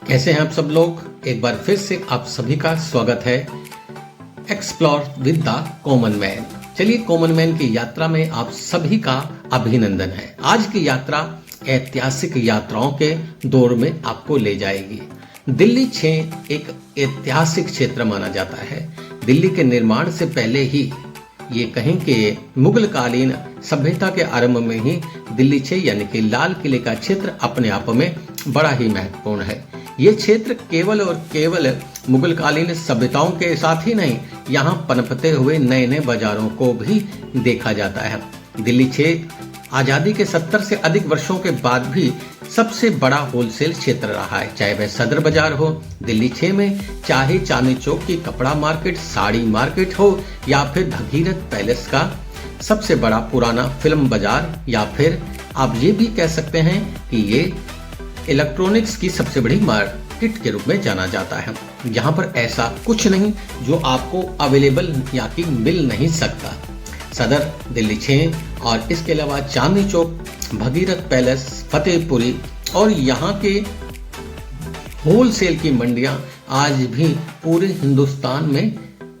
कैसे हैं आप सब लोग। एक बार फिर से आप सभी का स्वागत है explore with the common man. चलिए, कॉमन मैन की यात्रा में आप सभी का अभिनंदन है। आज की यात्रा ऐतिहासिक यात्राओं के दौर में आपको ले जाएगी। दिल्ली 6 एक ऐतिहासिक क्षेत्र माना जाता है। दिल्ली के निर्माण से पहले ही ये कहें कि मुगल कालीन सभ्यता के आरंभ में ही दिल्ली 6 यानी कि लाल किले का क्षेत्र अपने आप में बड़ा ही महत्वपूर्ण है। ये क्षेत्र केवल और केवल मुगल कालीन सभ्यताओं के साथ ही नहीं, यहाँ पनपते हुए नए नए बाजारों को भी देखा जाता है। दिल्ली 6 आज़ादी के 70 से अधिक वर्षों के बाद भी सबसे बड़ा होलसेल क्षेत्र रहा है। चाहे वह सदर बाजार हो, दिल्ली 6 में चाहे चांदनी चौक की कपड़ा मार्केट, साड़ी मार्केट हो, या फिर भगीरथ पैलेस का सबसे बड़ा पुराना फिल्म बाजार, या फिर आप ये भी कह सकते हैं कि ये इलेक्ट्रॉनिक्स की सबसे बड़ी मार्केट के रूप में जाना जाता है। यहाँ पर ऐसा कुछ नहीं जो आपको अवेलेबल या कि मिल नहीं सकता। सदर, दिल्ली 6 और इसके अलावा चांदनी चौक, भगीरथ पैलेस, फतेहपुरी और यहाँ के होलसेल की मंडियाँ आज भी पूरे हिंदुस्तान में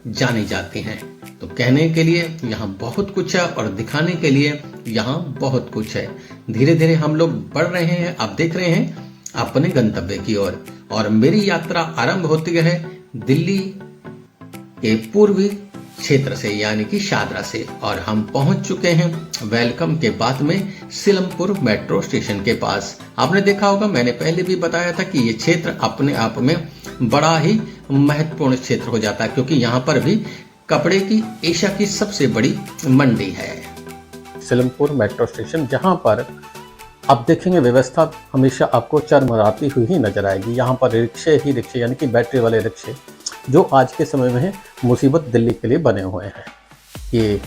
जानी जाती हैं। तो कहने के लिए यहाँ बहुत कुछ है और दिखाने के लिए यहाँ बहुत कुछ है। धीरे धीरे हम लोग बढ़ रहे हैं, आप देख रहे हैं अपने गंतव्य की ओर। और मेरी यात्रा आरंभ होती है दिल्ली के पूर्वी क्षेत्र से यानी कि शादरा से, और हम पहुंच चुके हैं वेलकम के बाद में सीलमपुर मेट्रो स्टेशन के पास। आपने देखा होगा, मैंने पहले भी बताया था कि ये क्षेत्र अपने आप में बड़ा ही महत्वपूर्ण क्षेत्र हो जाता है, क्योंकि यहाँ पर भी कपड़े की एशिया की सबसे बड़ी मंडी है। सीलमपुर मेट्रो स्टेशन, जहाँ पर आप देखेंगे व्यवस्था हमेशा आपको चरमराती हुई ही नजर आएगी। यहाँ पर रिक्शे ही रिक्शे यानी कि बैटरी वाले रिक्शे जो आज के समय में मुसीबत दिल्ली के लिए बने हुए हैं। ये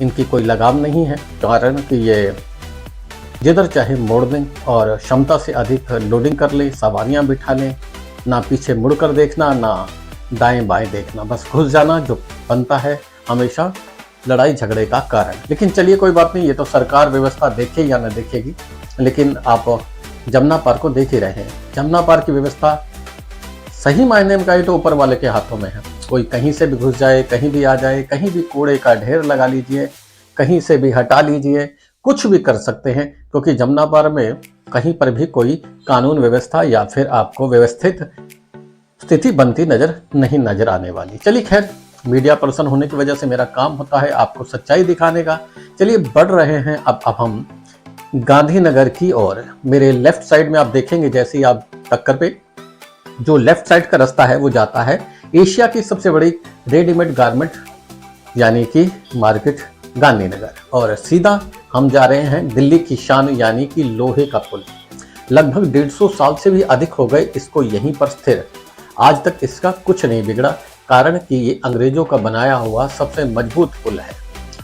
इनकी कोई लगाम नहीं है, कारण कि ये जिधर चाहे मोड़ दें और क्षमता से अधिक लोडिंग कर लें, सवारियाँ बिठा लें, ना पीछे मुड़ कर देखना, ना दाएं बाएं देखना, बस घुस जाना जो बनता है हमेशा लड़ाई झगड़े का कारण। लेकिन चलिए कोई बात नहीं, ये तो सरकार व्यवस्था देखे या न देखेगी, लेकिन आप जमुना पार्क को देख ही रहे हैं। जमुना पार्क की व्यवस्था सही मायने में कहे तो ऊपर वाले के हाथों में है। कोई कहीं से भी घुस जाए, कहीं भी आ जाए, कहीं भी कूड़े का ढेर लगा लीजिए, कहीं से भी हटा लीजिए, कुछ भी कर सकते हैं, क्योंकि जमुना पार्क में कहीं पर भी कोई कानून व्यवस्था या फिर आपको व्यवस्थित स्थिति बनती नहीं नजर आने वाली। चलिए खैर, मीडिया पर्सन होने की वजह से मेरा काम होता है आपको सच्चाई दिखाने का। चलिए बढ़ रहे हैं अब हम गांधीनगर की ओर। मेरे लेफ्ट साइड में आप देखेंगे, जैसे ही आप टक्कर पे जो लेफ्ट साइड का रास्ता है वो जाता है एशिया की सबसे बड़ी रेडीमेड गारमेंट यानी कि मार्केट गांधीनगर, और सीधा हम जा रहे हैं दिल्ली की शान यानी कि लोहे का पुल। लगभग 150 साल से भी अधिक हो गए इसको यहीं पर स्थिर। आज तक इसका कुछ नहीं बिगड़ा, कारण कि ये अंग्रेजों का बनाया हुआ सबसे मजबूत पुल है।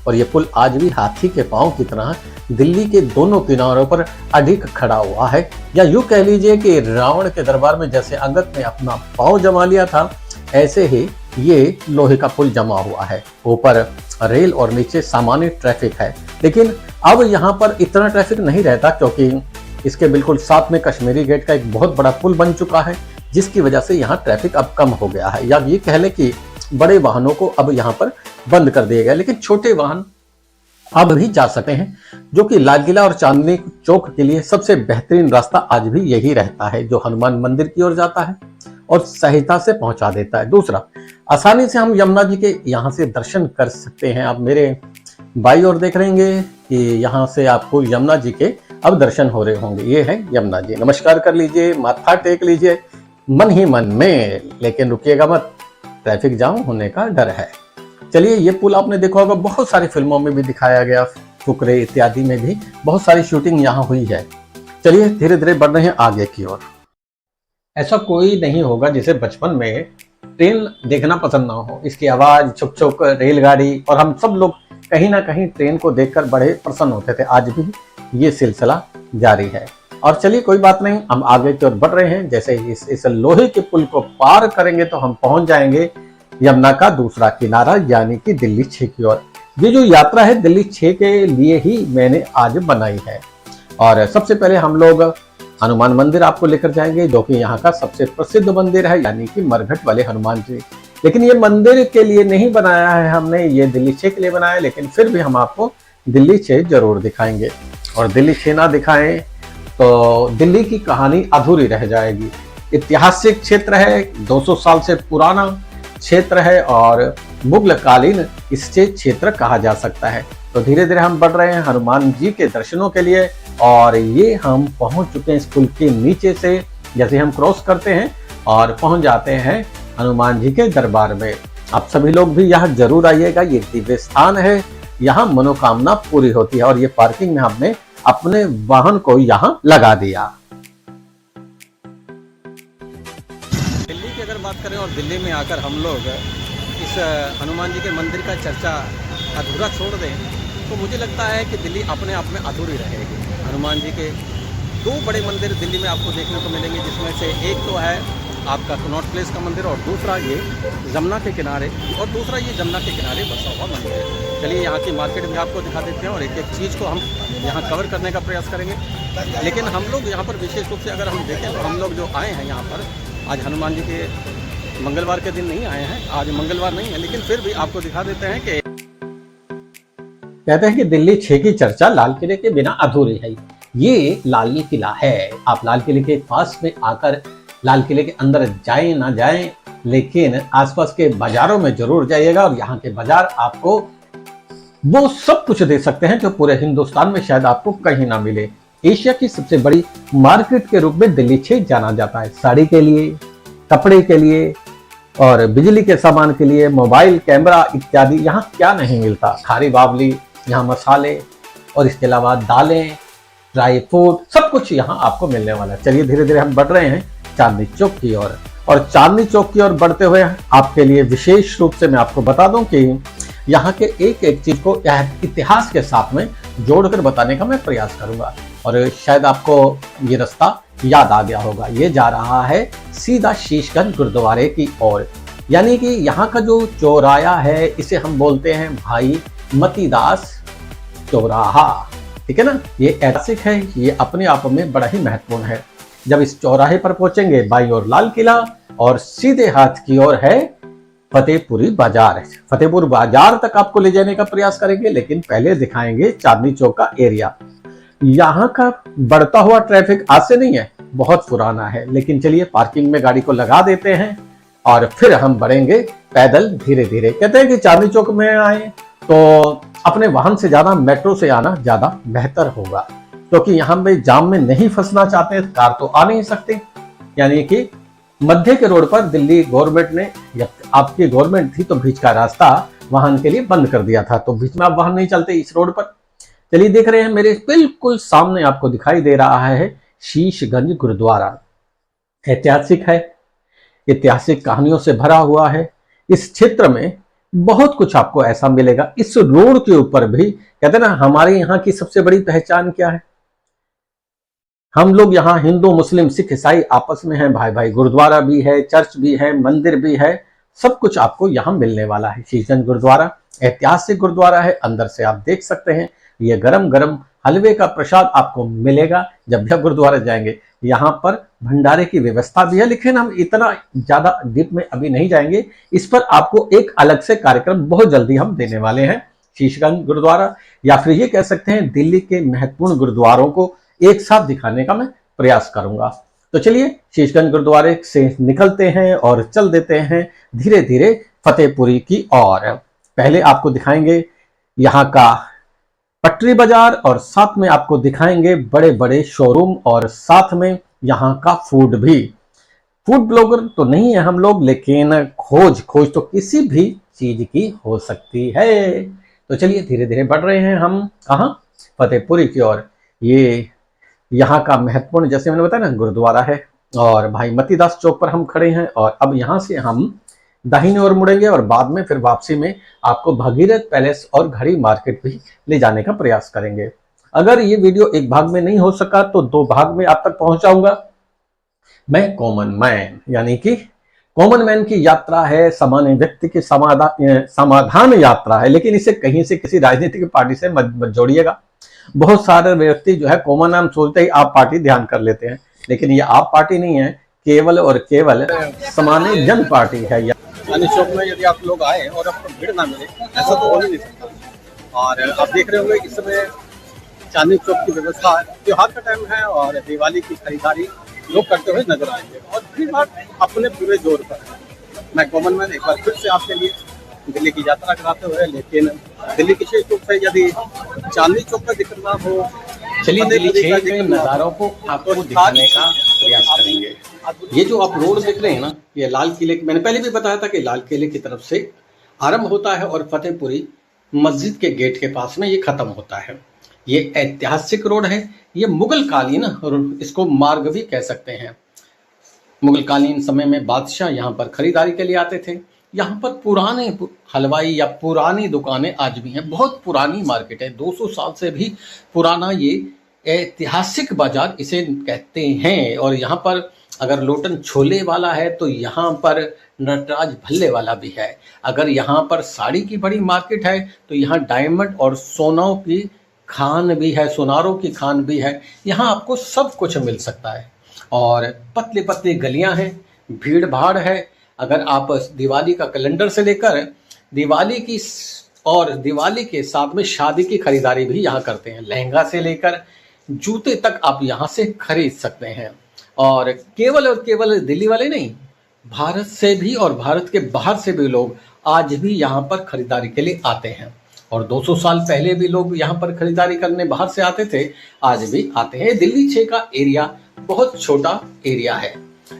और ये पुल आज भी हाथी के पांव की तरह दिल्ली के दोनों किनारों पर अडिग खड़ा हुआ है, या यूं कह लीजिए कि रावण के दरबार में जैसे अंगद ने अपना पांव जमा लिया था, ऐसे ही ये लोहे का पुल जमा हुआ है। ऊपर रेल और नीचे सामान्य ट्रैफिक है, लेकिन अब यहाँ पर इतना ट्रैफिक नहीं रहता, क्योंकि इसके बिल्कुल साथ में कश्मीरी गेट का एक बहुत बड़ा पुल बन चुका है, जिसकी वजह से यहाँ ट्रैफिक अब कम हो गया है। या ये कह लें कि बड़े वाहनों को अब यहाँ पर बंद कर दिया गया, लेकिन छोटे वाहन अब भी जा सकते हैं, जो कि लाल किला और चांदनी चौक के लिए सबसे बेहतरीन रास्ता आज भी यही रहता है, जो हनुमान मंदिर की ओर जाता है और सहजता से पहुंचा देता है। दूसरा, आसानी से हम यमुना जी के यहाँ से दर्शन कर सकते हैं। आप मेरे बाईं ओर देख रहेंगे कि यहाँ से आपको यमुना जी के अब दर्शन हो रहे होंगे। ये है यमुना जी। नमस्कार कर लीजिए, माथा टेक लीजिए मन ही मन में, लेकिन रुकिएगा मत, ट्रैफिक जाम होने का डर है। चलिए, ये पुल आपने देखा होगा, बहुत सारी फिल्मों में भी दिखाया गया, फुकरे इत्यादि में भी बहुत सारी शूटिंग यहाँ हुई है। चलिए धीरे धीरे बढ़ रहे हैं आगे की ओर। ऐसा कोई नहीं होगा जिसे बचपन में ट्रेन देखना पसंद ना हो। इसकी आवाज, छुक छुक रेलगाड़ी, और हम सब लोग कहीं ना कहीं ट्रेन को देखकर बड़े प्रसन्न होते थे। आज भी ये सिलसिला जारी है। और चलिए कोई बात नहीं, हम आगे की ओर बढ़ रहे हैं। जैसे इस लोहे के पुल को पार करेंगे तो हम पहुंच जाएंगे यमुना का दूसरा किनारा यानी कि दिल्ली 6 की ओर। ये जो यात्रा है दिल्ली 6 के लिए ही मैंने आज बनाई है। और सबसे पहले हम लोग हनुमान मंदिर आपको लेकर जाएंगे, जो कि यहाँ का सबसे प्रसिद्ध मंदिर है, यानी कि मरघट वाले हनुमान जी। लेकिन ये मंदिर के लिए नहीं बनाया है हमने, ये दिल्ली 6 के लिए बनाया है, लेकिन फिर भी हम आपको दिल्ली 6 जरूर दिखाएंगे। और दिल्ली 6 ना दिखाएं तो दिल्ली की कहानी अधूरी रह जाएगी। ऐतिहासिक क्षेत्र है, 200 साल से पुराना क्षेत्र है और मुगलकालीन इसे क्षेत्र कहा जा सकता है। तो धीरे धीरे हम बढ़ रहे हैं हनुमान जी के दर्शनों के लिए, और ये हम पहुंच चुके हैं इस पुल के नीचे से। जैसे हम क्रॉस करते हैं और पहुंच जाते हैं हनुमान जी के दरबार में। आप सभी लोग भी यहाँ जरूर आइएगा, ये दिव्य स्थान है, यहाँ मनोकामना पूरी होती है। और ये पार्किंग में हमने अपने वाहन को यहाँ लगा दिया। दिल्ली की अगर बात करें और दिल्ली में आकर हम लोग इस हनुमान जी के मंदिर का चर्चा अधूरा छोड़ दें तो मुझे लगता है कि दिल्ली अपने आप में अधूरी रहेगी। हनुमान जी के 2 बड़े मंदिर दिल्ली में आपको देखने को मिलेंगे, जिसमें से एक तो है आपका कनॉट प्लेस का मंदिर और दूसरा ये जमुना के किनारे बसा हुआ मंदिर है। चलिए यहाँ की मार्केट भी आपको दिखा देते हैं और एक एक चीज़ को हम यहाँ कवर करने का प्रयास करेंगे। लेकिन हम लोग यहाँ पर विशेष रूप से अगर हम देखें तो हम लोग जो आए हैं यहाँ पर आज हनुमान जी के मंगलवार के दिन नहीं आए हैं, आज मंगलवार नहीं है, लेकिन फिर भी आपको दिखा देते हैं कि कहते हैं कि दिल्ली 6 की चर्चा लाल किले के बिना अधूरी है। ये लाल किला है, आप लाल किले के पास में आकर लाल किले के अंदर जाएं ना जाएं, लेकिन आसपास के बाजारों में जरूर जाइएगा। और यहाँ के बाजार आपको वो सब कुछ दे सकते हैं जो पूरे हिंदुस्तान में शायद आपको कहीं ना मिले। एशिया की सबसे बड़ी मार्केट के रूप में दिल्ली 6 जाना जाता है, साड़ी के लिए, कपड़े के लिए और बिजली के सामान के लिए, मोबाइल, कैमरा इत्यादि। यहाँ क्या नहीं मिलता, खारी बावली, यहाँ मसाले और इसके अलावा दालें, ड्राई फ्रूट, सब कुछ यहाँ आपको मिलने वाला है। चलिए धीरे धीरे हम बढ़ रहे हैं चांदनी चौक की ओर, और चांदनी चौक की ओर बढ़ते हुए आपके लिए विशेष रूप से मैं आपको बता दूं कि यहाँ के एक एक चीज को इतिहास के साथ में जोड़कर बताने का मैं प्रयास करूंगा। और शायद आपको ये रास्ता याद आ गया होगा, ये जा रहा है सीधा शीशगंज गुरुद्वारे की ओर। यानी कि यहाँ का जो चौराया है इसे हम बोलते हैं भाई मतीदास चौराहा, ठीक है ना। ये ऐतिहासिक है, ये अपने आप में बड़ा ही महत्वपूर्ण है। जब इस चौराहे पर पहुंचेंगे बाईं ओर लाल किला और सीधे हाथ की ओर है फतेहपुरी बाजार। फतेहपुर बाजार तक आपको ले जाने का प्रयास करेंगे, लेकिन पहले दिखाएंगे चांदनी चौक का एरिया। यहाँ का बढ़ता हुआ ट्रैफिक आज से नहीं है, बहुत पुराना है। लेकिन चलिए पार्किंग में गाड़ी को लगा देते हैं और फिर हम बढ़ेंगे पैदल धीरे धीरे। कहते हैं कि चांदनी चौक में आए तो अपने वाहन से ज्यादा मेट्रो से आना ज्यादा बेहतर होगा, क्योंकि यहाँ पे जाम में नहीं फंसना चाहते, कार तो आ नहीं सकती। यानी कि मध्य के रोड पर दिल्ली गवर्नमेंट ने, या आपकी गवर्नमेंट थी तो बीच का रास्ता वाहन के लिए बंद कर दिया था, तो बीच में आप वाहन नहीं चलते इस रोड पर। चलिए देख रहे हैं मेरे बिल्कुल सामने आपको दिखाई दे रहा है शीशगंज गुरुद्वारा। ऐतिहासिक है, ऐतिहासिक कहानियों से भरा हुआ है। इस क्षेत्र में बहुत कुछ आपको ऐसा मिलेगा। इस रोड के ऊपर भी कहते हैं ना, हमारे यहाँ की सबसे बड़ी पहचान क्या है, हम लोग यहाँ हिंदू मुस्लिम सिख ईसाई आपस में हैं, भाई भाई। गुरुद्वारा भी है, चर्च भी है, मंदिर भी है, सब कुछ आपको यहाँ मिलने वाला है। शीशगंज गुरुद्वारा ऐतिहासिक गुरुद्वारा है, अंदर से आप देख सकते हैं। ये गरम गरम हलवे का प्रसाद आपको मिलेगा जब जब गुरुद्वारा जाएंगे। यहाँ पर भंडारे की व्यवस्था भी है, लेकिन हम इतना ज्यादा डीप में अभी नहीं जाएंगे। इस पर आपको एक अलग से कार्यक्रम बहुत जल्दी हम देने वाले हैं। शीशगंज गुरुद्वारा, या फिर ये कह सकते हैं दिल्ली के महत्वपूर्ण गुरुद्वारों को एक साथ दिखाने का मैं प्रयास करूंगा। तो चलिए शीशगंज गुरुद्वारे से निकलते हैं और चल देते हैं धीरे धीरे फतेहपुरी की ओर। पहले आपको दिखाएंगे यहाँ का पटरी बाजार, और साथ में आपको दिखाएंगे बड़े बड़े शोरूम, और साथ में यहाँ का फूड भी। फूड ब्लॉगर तो नहीं है हम लोग, लेकिन खोज तो किसी भी चीज की हो सकती है। तो चलिए धीरे धीरे बढ़ रहे हैं हम कहाँ, फतेहपुरी की ओर। ये यहाँ का महत्वपूर्ण, जैसे मैंने बताया ना, गुरुद्वारा है, और भाई मतीदास चौक पर हम खड़े हैं। और अब यहाँ से हम दाहिने ओर मुड़ेंगे और बाद में फिर वापसी में आपको भगीरथ पैलेस और घड़ी मार्केट भी ले जाने का प्रयास करेंगे। अगर ये वीडियो एक भाग में नहीं हो सका तो 2 भाग में आप तक पहुंचाऊंगा। मैं कॉमन मैन, यानी कि कॉमन मैन की यात्रा है, सामान्य व्यक्ति की समाधान यात्रा है। लेकिन इसे कहीं से किसी राजनीतिक पार्टी से मत जोड़िएगा। बहुत सारे व्यक्ति जो है कॉमन नाम सोचते ही आप पार्टी ध्यान कर लेते हैं। लेकिन ये आप पार्टी नहीं है, केवल और केवल सामान्य जन पार्टी है। चांदनी चौक में यदि आप लोग आए और आपको भीड़ ना मिले, ऐसा तो हो ही नहीं सकता। और आप देख रहे होंगे इस समय चांदनी चौक की व्यवस्था, त्योहार का टाइम है और दिवाली की खरीदारी लोग करते हुए नजर आएंगे और भीड़ भाड़ अपने पूरे जोर पर है। मैं कॉमन मैन एक बार फिर से आपके लिए दिल्ली की यात्रा कराते हुए, लेकिन दिल्ली की विशेष रूप से यदि चांदनी चौक का जिक्र ना हो, चलिए दिल्ली 6 के नज़ारों को आपको दिखाने का प्रयास करेंगे। ये जो आप रोड देख रहे हैं ना, ये लाल किले, मैंने पहले भी बताया था कि लाल किले की तरफ से आरंभ होता है और फतेहपुरी मस्जिद के गेट के पास में ये खत्म होता है। ये ऐतिहासिक रोड है, ये मुगल कालीन, इसको मार्ग भी कह सकते हैं। मुगल कालीन समय में बादशाह यहाँ पर खरीदारी के लिए आते थे। यहाँ पर पुराने हलवाई या पुरानी दुकानें आज भी हैं, बहुत पुरानी मार्केट है, 200 साल से भी पुराना ये ऐतिहासिक बाजार इसे कहते हैं। और यहाँ पर अगर लोटन छोले वाला है तो यहाँ पर नटराज भल्ले वाला भी है। अगर यहाँ पर साड़ी की बड़ी मार्केट है तो यहाँ डायमंड और सोनों की खान भी है, सोनारों की खान भी है। यहाँ आपको सब कुछ मिल सकता है और पतले पतले गलियाँ हैं, भीड़ भाड़ है। अगर आप दिवाली का कैलेंडर से लेकर दिवाली की और दिवाली के साथ में शादी की खरीदारी भी यहाँ करते हैं, लहंगा से लेकर जूते तक आप यहाँ से खरीद सकते हैं। और केवल दिल्ली वाले नहीं, भारत से भी और भारत के बाहर से भी लोग आज भी यहाँ पर खरीदारी के लिए आते हैं। और 200 साल पहले भी लोग यहाँ पर खरीदारी करने बाहर से आते थे, आज भी आते हैं। दिल्ली 6 का एरिया बहुत छोटा एरिया है,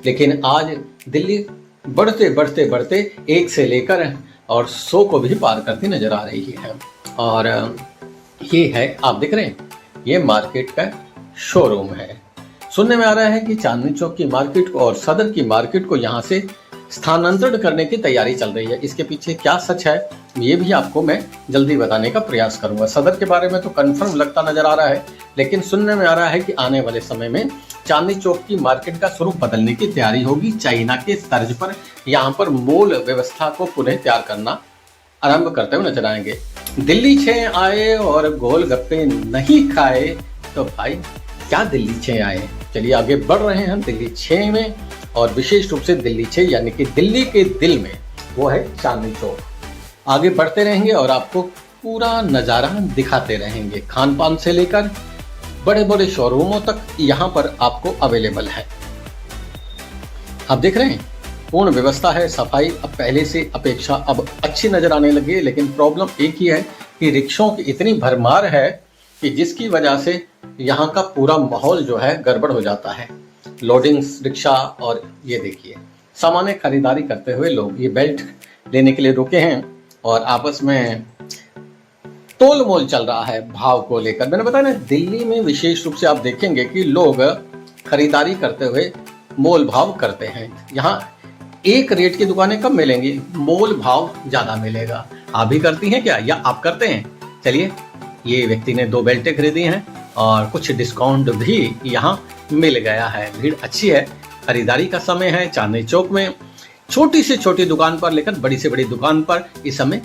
लेकिन आज दिल्ली बढ़ते बढ़ते बढ़ते 1 से लेकर और 100 को भी पार करती नजर आ रही है। और ये है, आप देख रहे हैं, ये मार्केट का शोरूम है। सुनने में आ रहा है कि चांदनी चौक की मार्केट को और सदर की मार्केट को यहाँ से स्थानांतरण करने की तैयारी चल रही है। इसके पीछे क्या सच है ये भी आपको मैं जल्दी बताने का प्रयास करूंगा। सदर के बारे में तो कंफर्म लगता नजर आ रहा है, लेकिन सुनने में आ रहा है कि आने वाले समय में चांदनी चौक की मार्केट का स्वरूप बदलने की तैयारी होगी। चाइना के तर्ज पर यहाँ पर मॉल व्यवस्था को पुनः तैयार करना आरंभ करते हुए नजर आएंगे। दिल्ली 6 आए और गोलगप्पे नहीं खाए तो भाई क्या दिल्ली 6 आए। चलिए आगे बढ़ रहे हैं हम दिल्ली 6 में, और विशेष रूप से दिल्ली 6 यानी कि दिल्ली के दिल में, वो है चांदनी चौक। आगे बढ़ते रहेंगे और आपको पूरा नज़ारा दिखाते रहेंगे, खान पान से लेकर बड़े बड़े शोरूमों तक यहाँ पर आपको अवेलेबल है। आप देख रहे हैं पूर्ण व्यवस्था है, सफाई अब पहले से अपेक्षा अब अच्छी नजर आने लगी है। लेकिन प्रॉब्लम एक ही है कि रिक्शों की इतनी भरमार है कि जिसकी वजह से यहाँ का पूरा माहौल जो है गड़बड़ हो जाता है। लोडिंग रिक्शा, और ये देखिए सामान्य खरीदारी करते हुए लोग ये बेल्ट लेने के लिए रुके हैं और आपस में तोल मोल चल रहा है भाव को लेकर। मैंने बताया ना, दिल्ली में विशेष रूप से आप देखेंगे कि लोग खरीदारी करते हुए मोल भाव करते हैं। यहाँ एक रेट की दुकानें कम मिलेंगी, मोल भाव ज्यादा मिलेगा। आप भी करती हैं क्या, या आप करते हैं? चलिए, ये व्यक्ति ने 2 बेल्टें खरीदी हैं और कुछ डिस्काउंट भी यहाँ मिल गया है। भीड़ अच्छी है, खरीदारी का समय है। चांदनी चौक में छोटी से छोटी दुकान पर लेकर बड़ी से बड़ी दुकान पर इस समय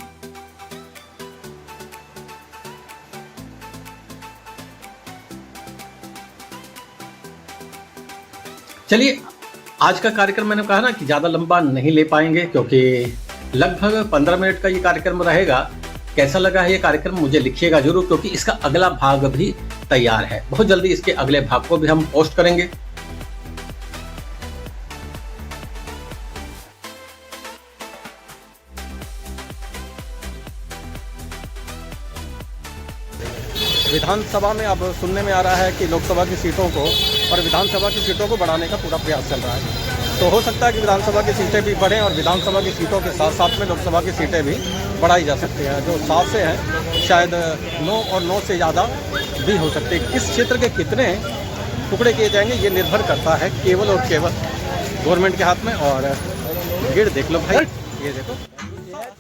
चलिए, आज का कार्यक्रम मैंने कहा ना कि ज़्यादा लंबा नहीं ले पाएंगे, क्योंकि लगभग 15 मिनट का ये कार्यक्रम रहेगा। कैसा लगा है ये कार्यक्रम मुझे लिखिएगा जरूर, क्योंकि इसका अगला भाग भी तैयार है। बहुत जल्दी इसके अगले भाग को भी हम पोस्ट करेंगे। विधानसभा में अब सुनने में आ रहा है कि लोकसभा की सीटों को और विधानसभा की सीटों को बढ़ाने का पूरा प्रयास चल रहा है। तो हो सकता है कि विधानसभा की सीटें भी बढ़ें और विधानसभा की सीटों के साथ साथ में लोकसभा की सीटें भी बढ़ाई जा सकती हैं। जो 7 से हैं शायद 9 और 9 से ज़्यादा भी हो सकते हैं। किस क्षेत्र के कितने टुकड़े किए जाएंगे ये निर्भर करता है केवल और केवल गवर्नमेंट के हाथ में। और भीड़ देख लो भाई, ये देखो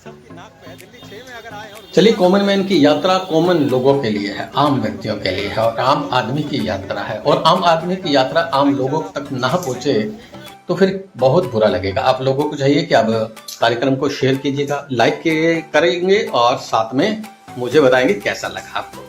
सबकी नाक पे है। दिल्ली 6 में अगर आए और चलिए, कॉमन मैन की यात्रा कॉमन लोगों के लिए है, आम व्यक्तियों के लिए है और आम आदमी की यात्रा है। और आम आदमी की यात्रा आम लोगों तक ना पहुंचे तो फिर बहुत बुरा लगेगा। आप लोगों को चाहिए कि अब कार्यक्रम को शेयर कीजिएगा, लाइक करेंगे और साथ में मुझे बताएंगे कैसा लगा आपको।